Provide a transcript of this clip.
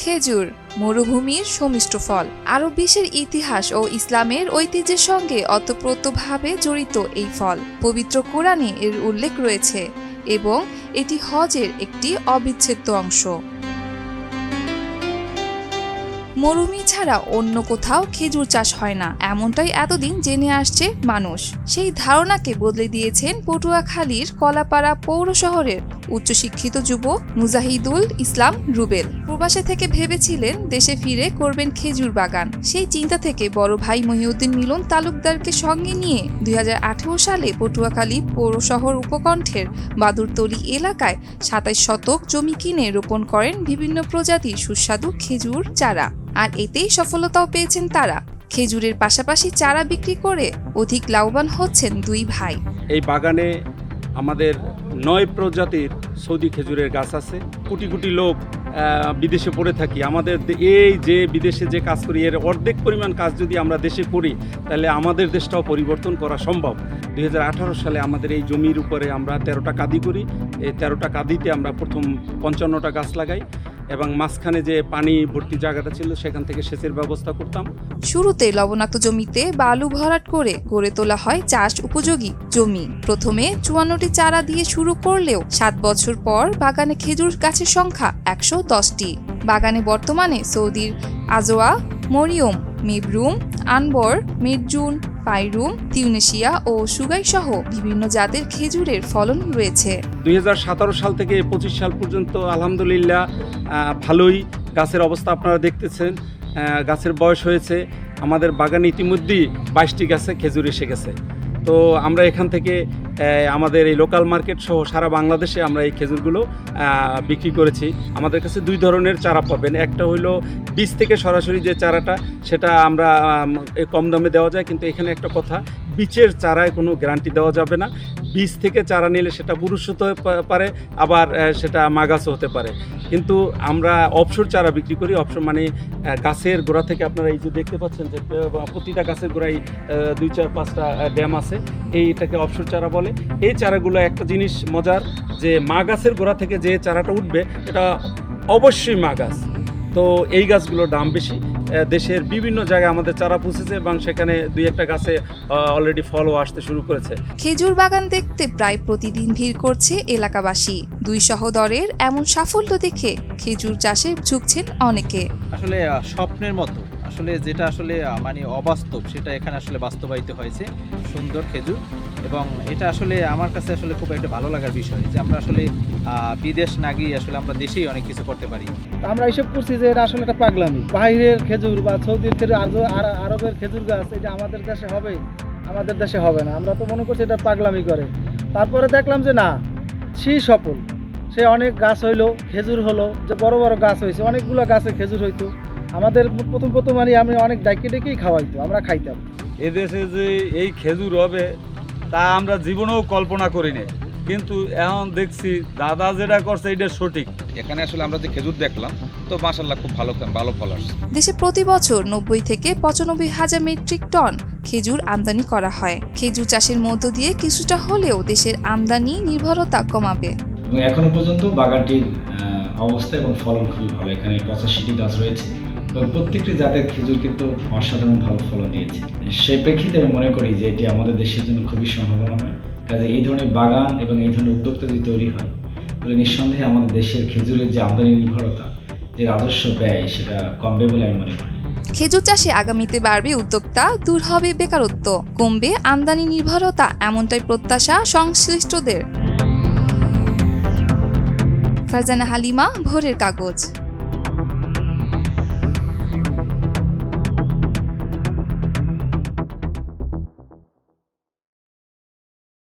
খেজুর মরুভূমির সমিষ্ট ফল। আরব বিশ্বের ইতিহাস ও ইসলামের ঐতিহ্যের সঙ্গে ওতপ্রোতভাবে জড়িত এই ফল। পবিত্র কোরআনে এর উল্লেখ রয়েছে এবং এটি হজের একটি অবিচ্ছেদ্য অংশ। মরুভূমি ছাড়া অন্য কোথাও খেজুর চাষ হয় না, এমনটাই এতদিন জেনে আসছে মানুষ। সেই ধারণাকে বদলে দিয়েছেন পটুয়াখালীর কলাপাড়া পৌর শহরের উচ্চশিক্ষিত যুবক মুজাহিদুল ইসলাম রুবেল। প্রবাসে থেকে ভেবেছিলেন দেশে ফিরে করবেন খেজুর বাগান। সেই চিন্তা থেকে বড় ভাই মহিউদ্দিন মিলন তালুকদারকে সঙ্গে নিয়ে 2018 সালে পটুয়াখালী পৌর শহর উপকণ্ঠের বাদুরতলী এলাকায় 27 শতক জমি কিনে রোপণ করেন বিভিন্ন প্রজাতির সুস্বাদু খেজুর চারা। আর এতেই সফলতাও পেয়েছেন তারা। খেজুরের পাশাপাশি চারা বিক্রি করে অধিক লাভবান হচ্ছেন দুই ভাই। এই বাগানে আমাদের 9 প্রজাতির সৌদি খেজুরের গাছ আছে। কোটি কোটি লোক বিদেশে পড়ে থাকি, আমাদের এই যে বিদেশে যে কাজ করি এর অর্ধেক পরিমাণ কাজ যদি আমরা দেশে করি তাহলে আমাদের দেশটাও পরিবর্তন করা সম্ভব। 2018 সালে আমাদের এই জমির উপরে আমরা 13টা কাঁদি করি। এই 13টা কাঁদিতে আমরা প্রথম 55টা গাছ লাগাই এবং মাঝখানে যে পানি ভর্তি জায়গাটা ছিল সেখান থেকে সেচের ব্যবস্থা করতাম। শুরুতে লবণাক্ত জমিতে বালু ভরাট করে গড়ে তোলা হয় চাষ উপযোগী জমি। প্রথমে 54টি চারা দিয়ে শুরু করলেও 7 বছর পর বাগানে খেজুর গাছের সংখ্যা 110টি। বাগানে বর্তমানে সৌদির আজোয়া, মরিয়ম, মিবরুম, আনবর, মিরজুন, পাইরুম, তিউনেশিয়া ও সুগাই সহ বিভিন্ন জাতের খেজুরের ফলন রয়েছে। 2017 সাল থেকে 25 সাল পর্যন্ত আলহামদুলিল্লাহ ভালোই গাছের অবস্থা আপনারা দেখতেছেন। গাছের বয়স হয়েছে, আমাদের বাগানে ইতিমধ্যেই 22টি গাছে খেজুর এসে গেছে। তো আমরা এখান থেকে আমাদের এই লোকাল মার্কেট সহ সারা বাংলাদেশে আমরা এই খেজুরগুলো বিক্রি করেছি। আমাদের কাছে 2 ধরনের চারা পাবেন। একটা হলো বীজ থেকে সরাসরি যে চারাটা, সেটা আমরা কম দামে দেওয়া যায়, কিন্তু এখানে একটা কথা, বীজের চারায় কোনো গ্যারান্টি দেওয়া যাবে না। বীজ থেকে চারা নিলে সেটা পুরুষ হতে পারে, আবার সেটা মাগাছও হতে পারে। কিন্তু আমরা অবসর চারা বিক্রি করি। অবসর মানে গাছের গোড়া থেকে আপনারা এই যে দেখতে পাচ্ছেন যে প্রতিটা গাছের গোড়ায় 2, 4, 5টা ড্যাম আছে, এইটাকে অবসর চারা বলে। এই চারাগুলো একটা জিনিস মজার, যে মা গাছের গোড়া থেকে যে চারাটা উঠবে এটা অবশ্যই মা গাছ। তো এই গাছগুলোর দাম বেশি। দেশের বিভিন্ন জায়গায় আমাদের চারা পৌঁছেছে এবং সেখানে 2-1টা গাছে অলরেডি ফলও আসতে শুরু করেছে। খেজুর বাগান দেখতে প্রায় প্রতিদিন ভিড় করছে এলাকাবাসী। দুই সহোদরের এমন সাফল্য দেখে খেজুর চাষে ঝুঁকছেন অনেকে। আসলে স্বপ্নের মতো, আসলে যেটা আসলে মানে অবাস্তব সেটা এখানে আসলে বাস্তবায়িত হয়েছে। সুন্দর খেজুর, এবং এটা আসলে আমার কাছে আসলে খুব একটা ভালো লাগার বিষয় যে আমরা আসলে বিদেশ না গিয়ে আসলে আমরা দেশেই অনেক কিছু করতে পারি। আমরা এইসব করছি যে এটা আসলে একটা পাগলামি। বাইরের খেজুর বা সৌদির খেজুর, আরবের খেজুর গাছ এটা আমাদের দেশে হবে, আমাদের দেশে হবে না। আমরা তো মনে করছি এটা পাগলামি করে। তারপরে দেখলাম যে না, সে সফল, সে অনেক গাছ হইলো, খেজুর হলো, যে বড় বড় গাছ হয়েছে, অনেকগুলো গাছে খেজুর হইতো। আমাদের প্রথম আমি অনেক ডেকেই খাওয়াইতো, আমরা খাইতাম। এদেশে যে এই খেজুর হবে তা আমরা জীবনেও কল্পনা করি না, কিন্তু এখন দেখছি দাদা যেটা করছে এটা সঠিক। এখানে আসলে আমরা যে খেজুর দেখলাম, তো মাশাআল্লাহ খুব ভালো ফল আসছে। দেশে প্রতি বছর 90 থেকে 95 হাজার মেট্রিক টন খেজুর আমদানি করা হয়। খেজুর চাষের মধ্য দিয়ে কিছুটা হলেও দেশের আমদানি নির্ভরতা কমাবে। এখনো পর্যন্ত বাগানটির অবস্থা এবং ফলন খুবই ভালো। এখানে 85টি গাছ রয়েছে, তো প্রত্যেকটি জাতের খেজুর কিন্তু অসাধারণ ভালো ফলন দিয়েছে। সেই প্রেক্ষিতে আমি মনে করি যে এটি আমাদের দেশের জন্য খুবই সম্ভাবনা হয়। কাজে এই ধরনের বাগান এবং এই ধরনের উদ্যোক্তা যদি তৈরি হয় তাহলে নিঃসন্দেহে আমাদের দেশের খেজুরের যে আমদানি নির্ভরতা, যে রাজস্ব ব্যয়, সেটা কমবে বলে আমি মনে করি। খেজুর চাষে আগামীতে বাড়বে উদ্যোক্তা, দূর হবে বেকারত্ব, কমবে আমদানি নির্ভরতা, এমনটাই প্রত্যাশা সংশ্লিষ্টদের। ফারজানা হালিমা, ভোরের কাগজ।